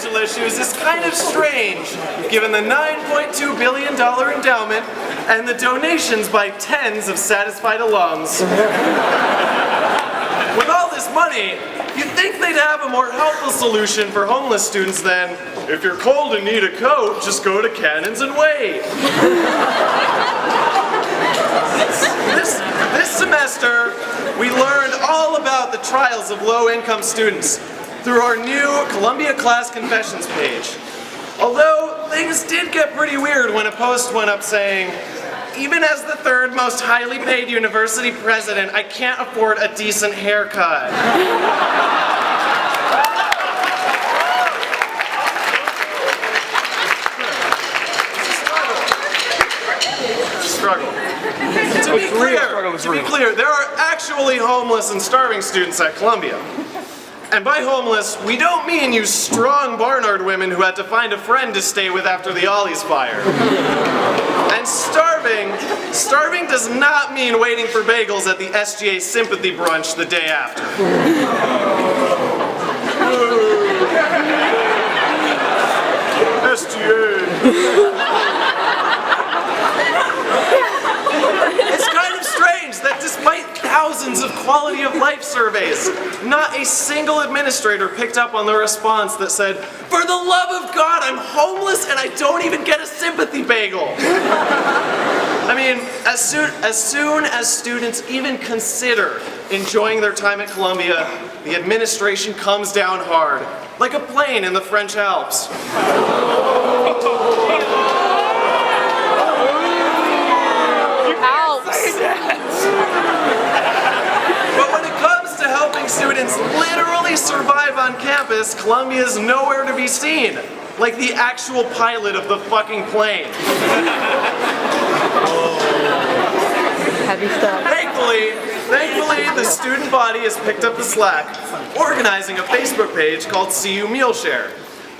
financial issues is kind of strange, given the $9.2 billion endowment and the donations by tens of satisfied alums. With all this money, you'd think they'd have a more helpful solution for homeless students than, if you're cold and need a coat, just go to Cannons and wait. This semester, we learned all about the trials of low-income students through our new Columbia Class Confessions page. Although things did get pretty weird when a post went up saying, even as the third most highly paid university president, I can't afford a decent haircut. Struggle. To be clear, there are actually homeless and starving students at Columbia. And by homeless, we don't mean you strong Barnard women who had to find a friend to stay with after the Ollie's fire. And starving does not mean waiting for bagels at the SGA sympathy brunch the day after. SGA. It's kind of strange that despite thousands of quality of life surveys, not a single administrator picked up on the response that said, for the love of God, I'm homeless and I don't even get a sympathy bagel. I mean, as soon as students even consider enjoying their time at Columbia, the administration comes down hard, like a plane in the French Alps. But when it comes to helping students literally survive on campus, Columbia is nowhere to be seen, like the actual pilot of the fucking plane. Heavy stuff. Thankfully, the student body has picked up the slack, organizing a Facebook page called CU Meal Share,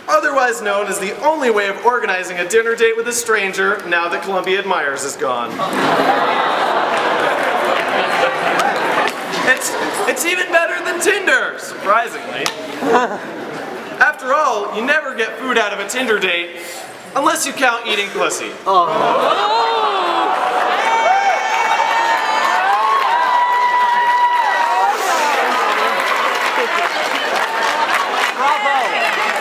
otherwise known as the only way of organizing a dinner date with a stranger now that Columbia Admires is gone. It's even better than Tinder, surprisingly. After all, you never get food out of a Tinder date unless you count eating pussy.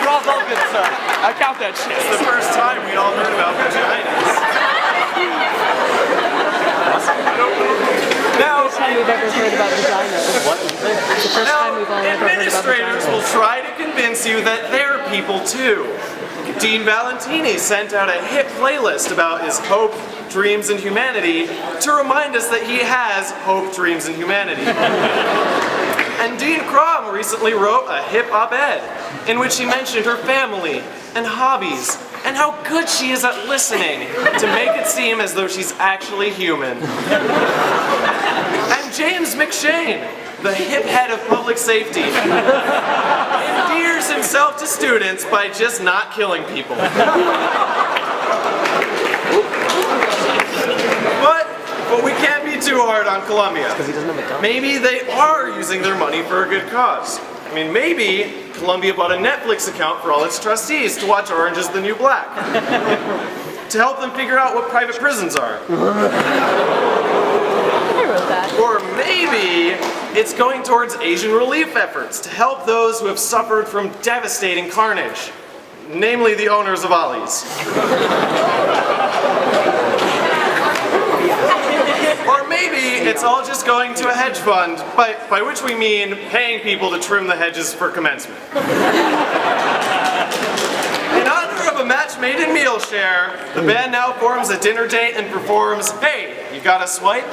Bravo, good sir. I count that shit. It's the first time we all heard about vaginas. Now, the first time we've ever heard about vaginas. The first time we've all ever heard about administrators vaginas. will try to convince you that they're people too. Dean Valentini sent out a hit playlist about his hope, dreams, and humanity to remind us that he has hope, dreams, and humanity. And Dean Crom recently wrote a hip op-ed in which he mentioned her family and hobbies and how good she is at listening to make it seem as though she's actually human. And James McShane, the hip head of public safety, endears himself to students by just not killing people. But we can't be too hard on Columbia. Maybe they are using their money for a good cause. I mean, maybe Columbia bought a Netflix account for all its trustees to watch Orange is the New Black. To help them figure out what private prisons are. I wrote that. Or maybe it's going towards Asian relief efforts to help those who have suffered from devastating carnage. Namely the owners of Ollie's. Or maybe it's all just going to a hedge fund, by which we mean paying people to trim the hedges for commencement. In honor of a match made in meal share, the band now forms a dinner date and performs, Hey, you got a swipe?